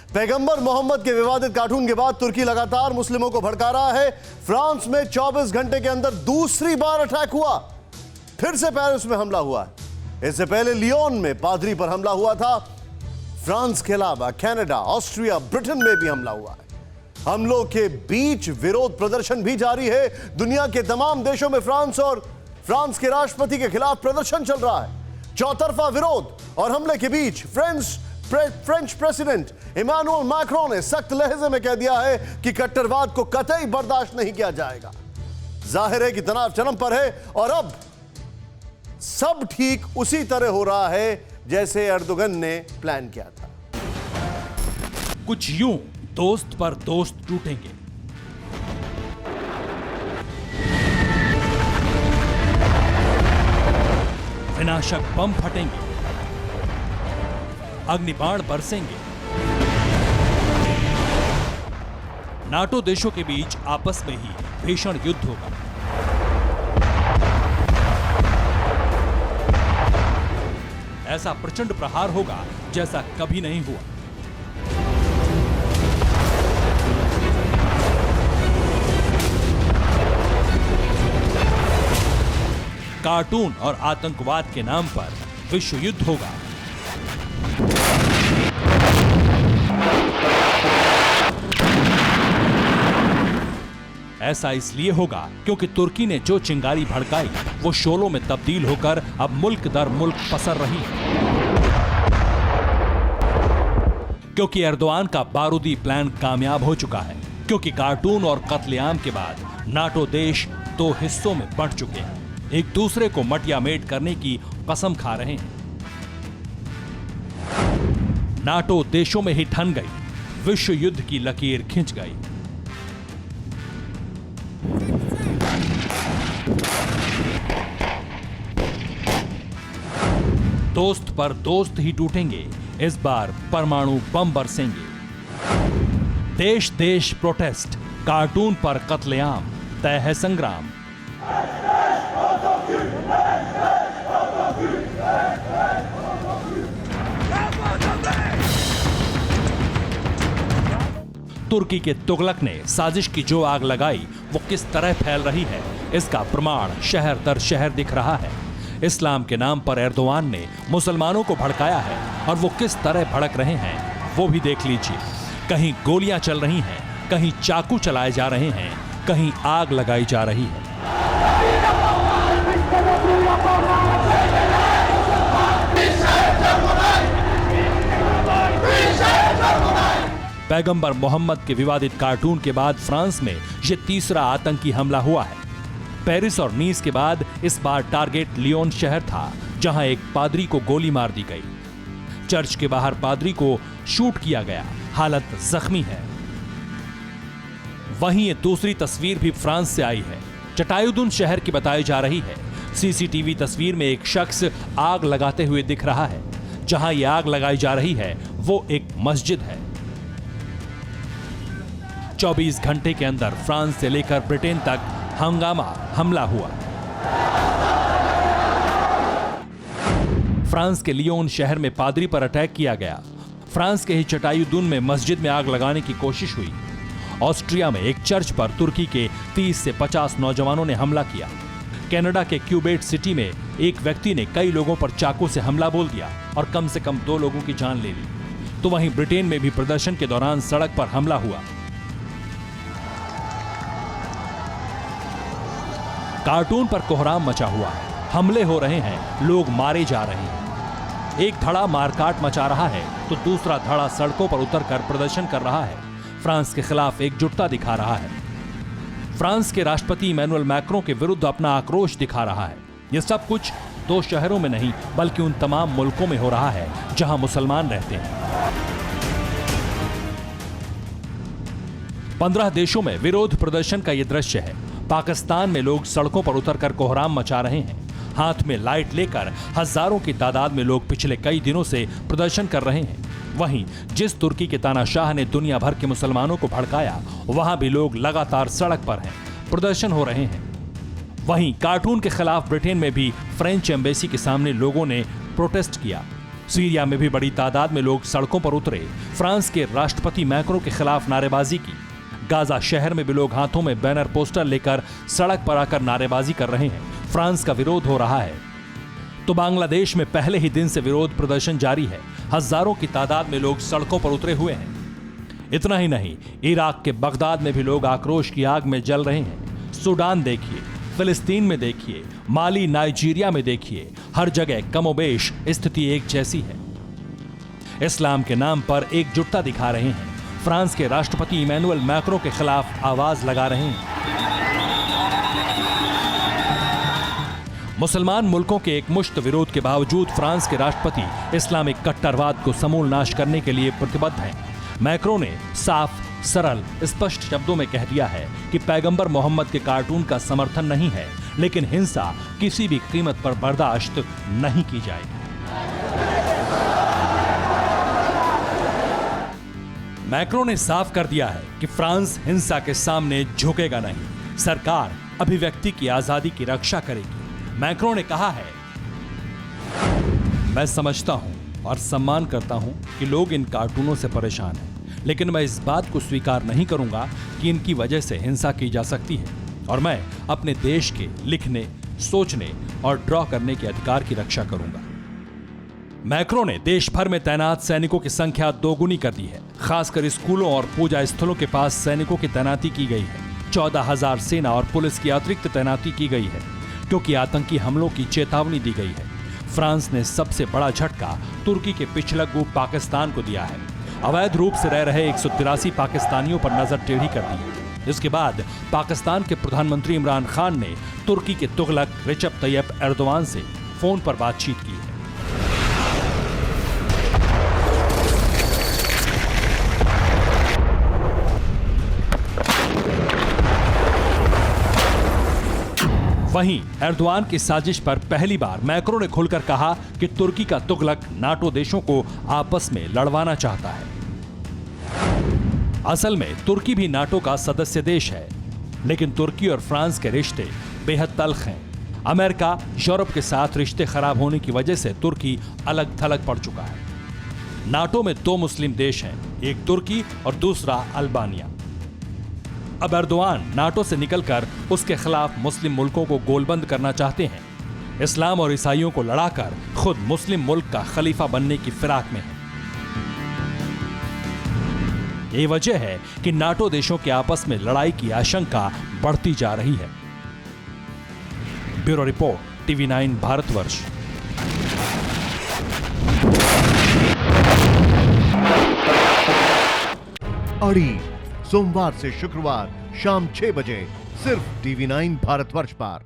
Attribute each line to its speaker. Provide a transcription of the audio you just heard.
Speaker 1: पैगंबर मोहम्मद के विवादित कार्टून के बाद तुर्की लगातार मुस्लिमों को भड़का रहा है। फ्रांस में 24 घंटे के अंदर दूसरी बार अटैक हुआ। फिर से पेरिस में हमला हुआ है। इससे पहले लियोन में पादरी पर हमला हुआ था। फ्रांस के अलावा कनाडा, ऑस्ट्रिया, ब्रिटेन में भी हमला हुआ है। हमलों के बीच विरोध प्रदर्शन भी जारी है। दुनिया के तमाम देशों में फ्रांस के राष्ट्रपति के खिलाफ प्रदर्शन चल रहा है। चौतरफा विरोध और हमले के बीच फ्रेंच प्रेसिडेंट इमानुएल मैक्रों ने सख्त लहजे में कह दिया है कि कट्टरवाद को कतई बर्दाश्त नहीं किया जाएगा। जाहिर है कि तनाव चरम पर है और अब सब ठीक उसी तरह हो रहा है जैसे एर्दोगन ने प्लान किया था।
Speaker 2: कुछ यूं दोस्त पर दोस्त टूटेंगे, विनाशक बम फटेंगे, अग्निबाण बरसेंगे। नाटो देशों के बीच आपस में ही भीषण युद्ध होगा। ऐसा प्रचंड प्रहार होगा जैसा कभी नहीं हुआ। कार्टून और आतंकवाद के नाम पर विश्व युद्ध होगा। ऐसा इसलिए होगा क्योंकि तुर्की ने जो चिंगारी भड़काई वो शोलों में तब्दील होकर अब मुल्क दर मुल्क पसर रही है। क्योंकि एर्दोआन का बारूदी प्लान कामयाब हो चुका है। क्योंकि कार्टून और कत्लेआम के बाद नाटो देश दो हिस्सों में बंट चुके हैं, एक दूसरे को मटियामेट करने की कसम खा रहे हैं। नाटो देशों में ही ठन गई, विश्व युद्ध की लकीर खिंच गई। दोस्त पर दोस्त ही टूटेंगे, इस बार परमाणु बम बरसेंगे। देश देश प्रोटेस्ट, कार्टून पर कत्लेआम, तय है संग्राम। तुर्की के तुगलक ने साजिश की जो आग लगाई वो किस तरह फैल रही है, इसका प्रमाण शहर दर शहर दिख रहा है। इस्लाम के नाम पर एर्दोआन ने मुसलमानों को भड़काया है और वो किस तरह भड़क रहे हैं वो भी देख लीजिए। कहीं गोलियां चल रही हैं, कहीं चाकू चलाए जा रहे हैं, कहीं आग लगाई जा रही है। पैगंबर मोहम्मद के विवादित कार्टून के बाद फ्रांस में यह तीसरा आतंकी हमला हुआ है। पेरिस और नीस के बाद इस बार टारगेट लियोन शहर था, जहां एक पादरी को गोली मार दी गई। चर्च के बाहर पादरी को शूट किया गया, हालत जख्मी है। वहीं ये दूसरी तस्वीर भी फ्रांस से आई है। चटायुदुन शहर की बताई जा रही है। सीसीटीवी तस्वीर में एक शख्स आग लगाते हुए दिख रहा है। जहां ये आग लगाई जा रही है वो एक मस्जिद है। 24 घंटे के अंदर फ्रांस से लेकर ब्रिटेन तक हमला हुआ। फ्रांस के लियोन शहर में पादरी पर अटैक किया गया। फ्रांस के ही चटायुदुन में मस्जिद में आग लगाने की कोशिश हुई। ऑस्ट्रिया में एक चर्च पर तुर्की के 30 से 50 नौजवानों ने हमला किया। कनाडा के क्यूबेक सिटी में एक व्यक्ति ने कई लोगों पर चाकू से हमला बोल दिया और कम से कम 2 लोगों की जान ले ली। तो वहीं ब्रिटेन में भी प्रदर्शन के दौरान सड़क पर हमला हुआ। कार्टून पर कोहराम मचा हुआ है, हमले हो रहे हैं, लोग मारे जा रहे हैं। एक धड़ा मारकाट मचा रहा है तो दूसरा धड़ा सड़कों पर उतरकर प्रदर्शन कर रहा है, फ्रांस के खिलाफ एकजुटता दिखा रहा है। फ्रांस के राष्ट्रपति इमानुएल मैक्रों के विरुद्ध अपना आक्रोश दिखा रहा है। यह सब कुछ 2 शहरों में नहीं बल्कि उन तमाम मुल्कों में हो रहा है जहां मुसलमान रहते हैं। 15 देशों में विरोध प्रदर्शन का यह दृश्य है। पाकिस्तान में लोग सड़कों पर उतरकर कोहराम मचा रहे हैं। हाथ में लाइट लेकर हजारों की तादाद में लोग पिछले कई दिनों से प्रदर्शन कर रहे हैं। वहीं जिस तुर्की के तानाशाह ने दुनिया भर के मुसलमानों को भड़काया, वहां भी लोग लगातार सड़क पर हैं, प्रदर्शन हो रहे हैं। वहीं कार्टून के खिलाफ ब्रिटेन में भी फ्रेंच एम्बेसी के सामने लोगों ने प्रोटेस्ट किया। सीरिया में भी बड़ी तादाद में लोग सड़कों पर उतरे, फ्रांस के राष्ट्रपति मैक्रों के खिलाफ नारेबाजी की। गाजा शहर में भी लोग हाथों में बैनर पोस्टर लेकर सड़क पर आकर नारेबाजी कर रहे हैं। फ्रांस का विरोध हो रहा है। तो बांग्लादेश में पहले ही दिन से विरोध प्रदर्शन जारी है। हजारों की तादाद में लोग सड़कों पर उतरे हुए हैं। इतना ही नहीं, इराक के बगदाद में भी लोग आक्रोश की आग में जल रहे हैं। सूडान देखिए, फिलिस्तीन में देखिए, माली, नाइजीरिया में देखिए, हर जगह कमोबेश स्थिति एक जैसी है। इस्लाम के नाम पर एकजुटता दिखा रहे हैं। फ्रांस के राष्ट्रपति इमैनुअल मैक्रों के खिलाफ आवाज लगा रहे हैं। मुसलमान मुल्कों के एकमुश्त विरोध के बावजूद फ्रांस के राष्ट्रपति इस्लामिक कट्टरवाद को समूल नाश करने के लिए प्रतिबद्ध हैं। मैक्रों ने साफ, सरल, स्पष्ट शब्दों में कह दिया है कि पैगंबर मोहम्मद के कार्टून का समर्थन नहीं है, लेकिन हिंसा किसी भी कीमत पर बर्दाश्त नहीं की जाएगी। मैक्रों ने साफ कर दिया है कि फ्रांस हिंसा के सामने झुकेगा नहीं। सरकार अभिव्यक्ति की आजादी की रक्षा करेगी। मैक्रों ने कहा है, मैं समझता हूं और सम्मान करता हूं कि लोग इन कार्टूनों से परेशान हैं, लेकिन मैं इस बात को स्वीकार नहीं करूंगा कि इनकी वजह से हिंसा की जा सकती है, और मैं अपने देश के लिखने, सोचने और ड्रॉ करने के अधिकार की रक्षा करूंगा। मैक्रों ने देश भर में तैनात सैनिकों की संख्या दोगुनी कर दी है। खासकर स्कूलों और पूजा स्थलों के पास सैनिकों की तैनाती की गई है। 14,000 सेना और पुलिस की अतिरिक्त तैनाती की गई है, क्योंकि आतंकी हमलों की चेतावनी दी गई है। फ्रांस ने सबसे बड़ा झटका तुर्की के पिछलग्गू पाकिस्तान को दिया है। अवैध रूप से रह रहे 183 पाकिस्तानियों पर नजर टेढ़ी कर दी है। इसके बाद पाकिस्तान के प्रधानमंत्री इमरान खान ने तुर्की के तुगलक रिसेप तैयब एर्दोआन से फोन पर बातचीत की है। वहीं एर्दोआन की साजिश पर पहली बार मैक्रों ने खुलकर कहा कि तुर्की का तुगलक नाटो देशों को आपस में लड़वाना चाहता है। असल में तुर्की भी नाटो का सदस्य देश है, लेकिन तुर्की और फ्रांस के रिश्ते बेहद तल्ख हैं। अमेरिका, यूरोप के साथ रिश्ते खराब होने की वजह से तुर्की अलग थलग पड़ चुका है। नाटो में 2 मुस्लिम देश हैं, एक तुर्की और दूसरा अल्बानिया। अब एर्दोआन नाटो से निकलकर उसके खिलाफ मुस्लिम मुल्कों को गोलबंद करना चाहते हैं। इस्लाम और ईसाइयों को लड़ाकर खुद मुस्लिम मुल्क का खलीफा बनने की फिराक में है। ये वजह है कि नाटो देशों के आपस में लड़ाई की आशंका बढ़ती जा रही है। Bureau report, TV9 Bharatvarsh.
Speaker 1: अड़ी सोमवार से शुक्रवार शाम 6 बजे सिर्फ TV9 भारतवर्ष पर।